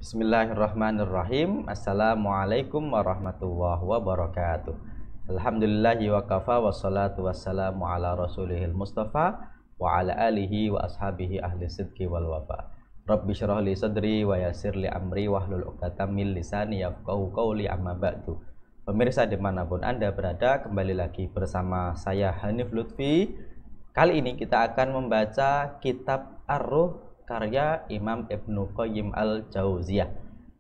Bismillahirrahmanirrahim. Assalamualaikum warahmatullahi wabarakatuh. Alhamdulillahi wa kafa wassalatu wassalamu ala rasulihil mustafa wa ala alihi wa ashabihi ahli sidqi wal wafa. Rabbi syrah li sadri wa yassir li amri wahlul 'uqdatam min lisani yafqahu qawli, amma ba'du. Pemirsa dimanapun Anda berada, kembali lagi bersama saya Hanif Lutfi. Kali ini kita akan membaca kitab Ar-Ruh karya Imam Ibnu Qayyim Al-Jauziyah.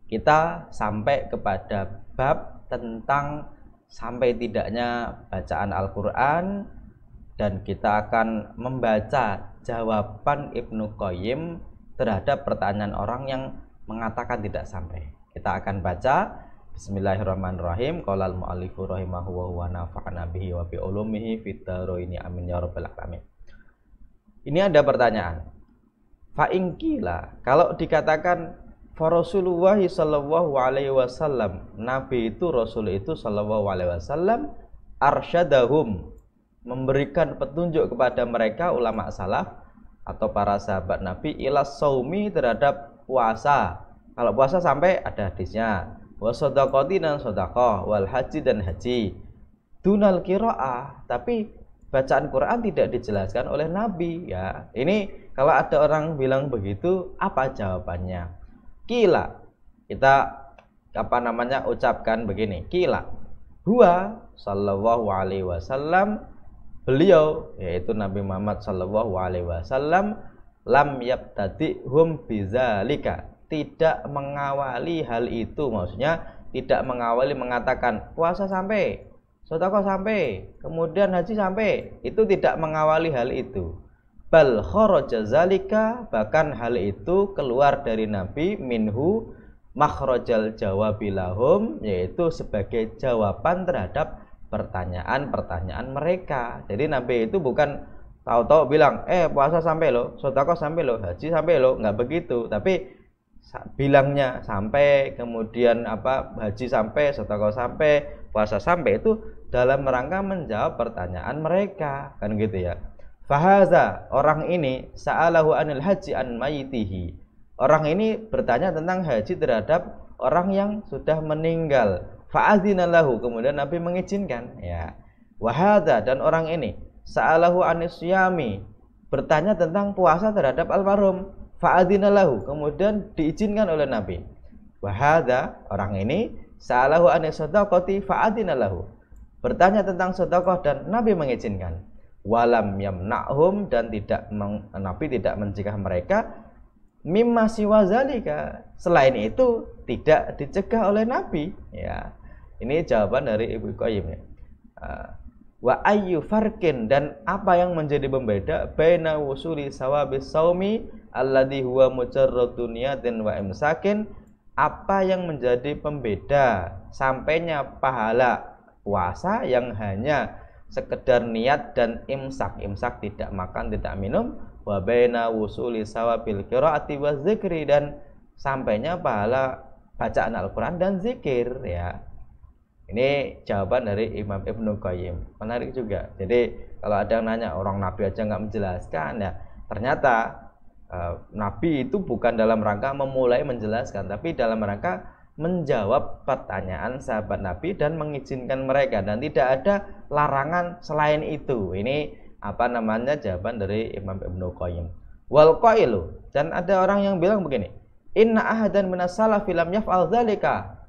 Kita sampai kepada bab tentang sampai tidaknya bacaan Al-Quran, dan kita akan membaca jawaban Ibnu Qayyim terhadap pertanyaan orang yang mengatakan tidak sampai. Kita akan baca. Bismillahirrahmanirrahim. Qala al-mu'allifu rahimahu wa nafa'ana bihi wa bi ulumihi fid dharaini amin ya rabbal alamin. Ini ada pertanyaan. Fa'ingkila, kalau dikatakan Rasulullah sallallahu alaihi wasallam, Nabi itu, Rasul itu sallallahu alaihi wasallam, arsyadahum, memberikan petunjuk kepada mereka, ulama salaf atau para sahabat Nabi, ila saumi, terhadap puasa. Kalau puasa sampai ada hadisnya, wa shadaqati, dan sedekah, wal haji, dan haji. Dunal qiraah, tapi bacaan Quran tidak dijelaskan oleh Nabi, ya. Ini kalau ada orang bilang begitu, apa jawabannya? Kila, kita ucapkan begini. Kila, huwa sallallahu alaihi wasallam, beliau yaitu Nabi Muhammad sallallahu alaihi wasallam, lam yabtadihum bizalika, tidak mengawali hal itu, maksudnya tidak mengawali mengatakan puasa sampai, sedekah sampai, kemudian haji sampai, itu tidak mengawali hal itu. Bal kharaja zalika, bahkan hal itu keluar dari Nabi, minhu makhrajal jawabilahum, yaitu sebagai jawaban terhadap pertanyaan-pertanyaan mereka. Jadi Nabi itu bukan tahu-tahu bilang puasa sampai lo, sedekah sampai lo, haji sampai lo, nggak begitu. Tapi bilangnya sampai, kemudian haji sampai, sedekah sampai, puasa sampai, itu dalam rangka menjawab pertanyaan mereka, kan gitu ya. Fahaza, orang ini, sa'alahu anil haji an mayitihi, orang ini bertanya tentang haji terhadap orang yang sudah meninggal. Fa'adzina lahu, kemudian Nabi mengizinkan, ya. Wahadza, dan orang ini, sa'alahu anis siyami, bertanya tentang puasa terhadap almarhum. Fa'adzina lahu, kemudian diizinkan oleh Nabi. Wahadza, orang ini, sa'alahu anis shadaqati fa'adzina lahu, bertanya tentang sedekah dan Nabi mengizinkan. Walam yamna'hum, dan Nabi tidak mencegah mereka, mimma siwa zalika, selain itu tidak dicegah oleh Nabi, ya. Ini jawaban dari Ibnu Qayyim, ya. Wa ayyu farqin, dan apa yang menjadi pembeda, baina wusuli sawabis saumi alladhi huwa mujarradun niyatin wa imsakin, apa yang menjadi pembeda sampainya pahala puasa yang hanya sekedar niat dan imsak tidak makan tidak minum, wa baina wusuli sawabil qiraati wa zikri, dan sampainya pahala bacaan Al-Qur'an dan zikir, ya. Ini jawaban dari Imam Ibnu Qayyim. Menarik juga. Jadi kalau ada yang nanya, orang Nabi aja nggak menjelaskan, ya ternyata Nabi itu bukan dalam rangka memulai menjelaskan, tapi dalam rangka menjawab pertanyaan sahabat Nabi dan mengizinkan mereka, dan tidak ada larangan selain itu. Ini jawaban dari Imam Ibnu Qayyim. Wal qailu, dan ada orang yang bilang begini, inna ahadan minas salafi lam yaf'al dzalika.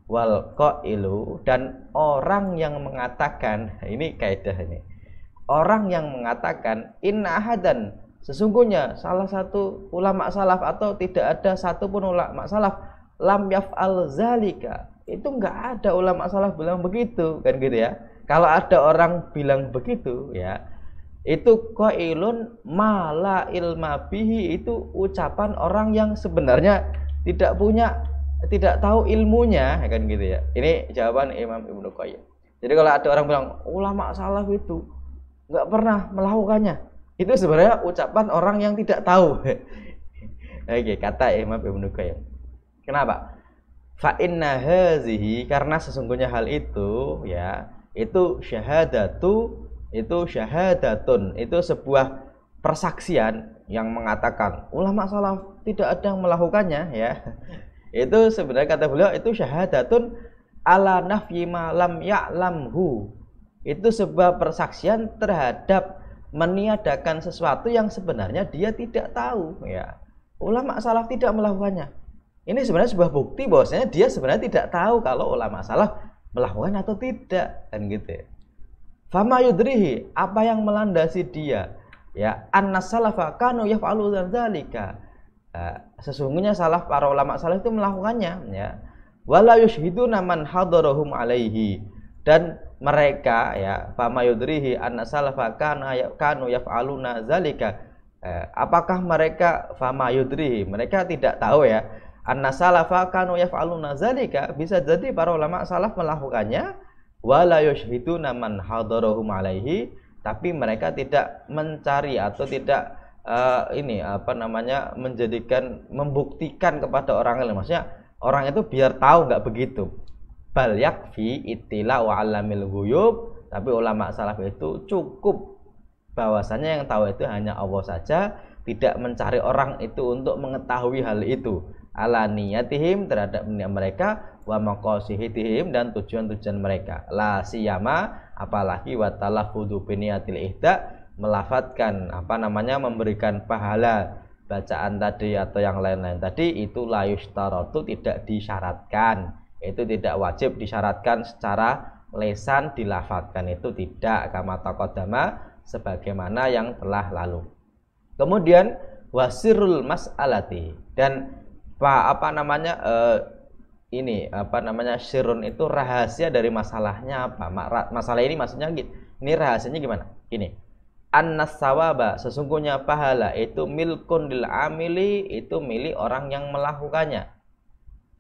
Wal qailu, dan orang yang mengatakan, ini kaidah ini, orang yang mengatakan inna ahadan, sesungguhnya salah satu ulama salaf, atau tidak ada satupun ulama salaf, lam yaf'al zalika, itu enggak ada ulama salaf bilang begitu, kan gitu ya. Kalau ada orang bilang begitu, ya, itu qailun mala ilma bihi, itu ucapan orang yang sebenarnya tidak tahu ilmunya, kan gitu ya. Ini jawaban Imam Ibnu Qayyim. Jadi kalau ada orang bilang ulama salaf itu enggak pernah melakukannya, itu sebenarnya ucapan orang yang tidak tahu. Oke, kata Imam Ibnu Qayyim. Kenapa? Fa inna hazihi, karena sesungguhnya hal itu, ya, itu syahadatun, itu sebuah persaksian yang mengatakan ulama salaf tidak ada yang melakukannya ya. Itu sebenarnya kata beliau itu syahadatun ala nafyi ma lam ya'lamhu. Itu sebuah persaksian terhadap meniadakan sesuatu yang sebenarnya dia tidak tahu ya. Ulama salaf tidak melakukannya. Ini sebenarnya sebuah bukti bahwasanya dia sebenarnya tidak tahu kalau ulama salaf melakukan atau tidak, kan gitu ya. Fama yudrihi, apa yang melandasi dia? Ya, annas salafa kanu yaf'alu dzalika. Sesungguhnya salaf, para ulama salaf itu melakukannya ya. Wala yushhiduna man hadarahum alaihi, dan mereka ya, fama yudrihi annas salafa kanu yaf'aluna dzalika. Apakah mereka fama yudrihi, mereka tidak tahu ya, anna salafa kanu yaf'aluna zalika, bisa jadi para ulama salaf melakukannya, wala yushhiduna man hadarahum alaihi, tapi mereka tidak mencari atau tidak membuktikan kepada orang lain. Maksudnya orang itu biar tahu, nggak begitu. Bal yakfi ittila wa alamil ghuyub, tapi ulama salaf itu cukup bahwasanya yang tahu itu hanya Allah saja, tidak mencari orang itu untuk mengetahui hal itu. Ala niyatihim, terhadap niat mereka, wa maqasidihim, dan tujuan-tujuan mereka. La siyama, apalagi wa talaffudu bi niyatil ihda, melafatkan memberikan pahala bacaan tadi atau yang lain-lain tadi, itu la yushtaratu, tidak disyaratkan. Itu tidak wajib disyaratkan secara lesan dilafatkan, itu tidak, kama taqaddama, sebagaimana yang telah lalu. Kemudian wasirul mas'alati, dan sirun itu rahasia dari masalahnya apa? Masalah ini maksudnya ini rahasianya gimana? Ini annas sawaba, sesungguhnya pahala itu milkun lil amili, itu milik orang yang melakukannya.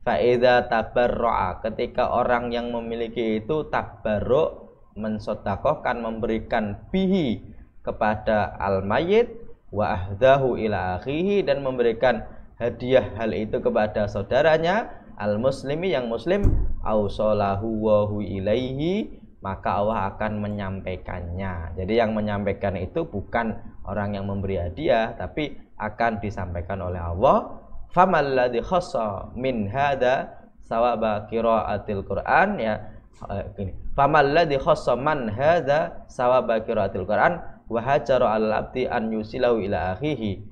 Fa idza tabarra'a, ketika orang yang memiliki itu tabarru', mensedekahkan, memberikan bihi kepada al-mayyit, wa ahdahu ila akhihi, dan memberikan hadiah hal itu kepada saudaranya al-muslimi, yang muslim, ausalahu wa hu ilaihi, maka Allah akan menyampaikannya. Jadi yang menyampaikan itu bukan orang yang memberi hadiah, tapi akan disampaikan oleh Allah. Famal ladzi khassa min hadza sawaba qiraatil Qur'an, ya gini. Famal ladzi khassa man hadza sawaba qiraatil Qur'an wa hajara al-abdi an yusilahu ila akhihi.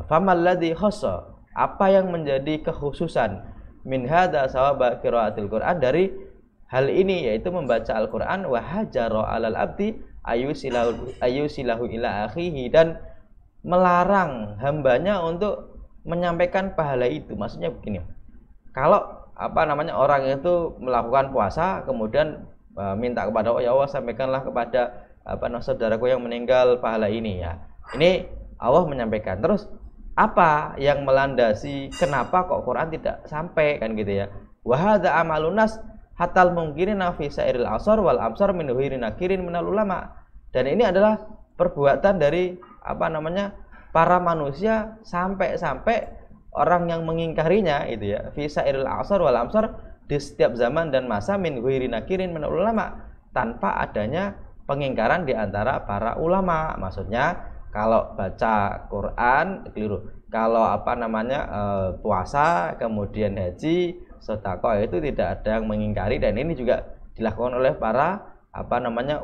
Famal ladzi khassa, apa yang menjadi kekhususan min hadza sawaba qiraatil Qur'an, dari hal ini, yaitu membaca Al-Qur'an, wa hajara alal abdi ayusilahu ila akhihi, dan melarang hambanya untuk menyampaikan pahala itu. Maksudnya begini, kalau orang itu melakukan puasa kemudian minta kepada Allah, ya Allah sampaikanlah kepada saudaraku yang meninggal pahala ini, ya ini Allah menyampaikan. Terus apa yang melandasi kenapa kok Quran tidak sampai, kan gitu ya. Wa hadza amalunas hatal mungkirina fi sairil asar wal absar min huirin nakirin minal ulama, dan ini adalah perbuatan dari para manusia sampai orang yang mengingkarinya itu ya, fi sairil asar wal absar, di setiap zaman dan masa, min huirin nakirin minal ulama, tanpa adanya pengingkaran di antara para ulama. Maksudnya kalau baca Quran keliru, kalau puasa kemudian haji sedekah itu tidak ada yang mengingkari, dan ini juga dilakukan oleh para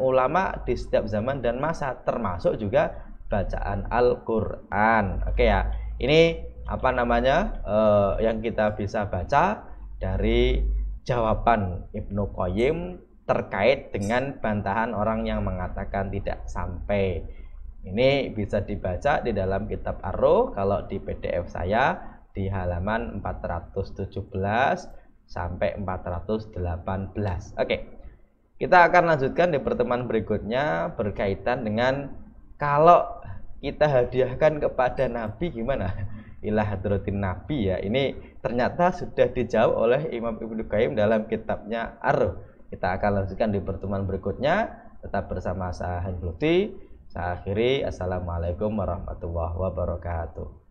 ulama di setiap zaman dan masa, termasuk juga bacaan Al-Qur'an. Oke ya. Ini yang kita bisa baca dari jawaban Ibnu Qayyim terkait dengan bantahan orang yang mengatakan tidak sampai. Ini bisa dibaca di dalam kitab Ar-Ruh, kalau di PDF saya di halaman 417 sampai 418. Oke. Kita akan lanjutkan di pertemuan berikutnya berkaitan dengan kalau kita hadiahkan kepada Nabi gimana? Ila hadratin Nabi, ya. Ini ternyata sudah dijawab oleh Imam Ibnu Qayyim dalam kitabnya Ar-Ruh. Kita akan lanjutkan di pertemuan berikutnya. Tetap bersama saya Hanbuluti. Saya akhiri. Assalamualaikum warahmatullahi wabarakatuh.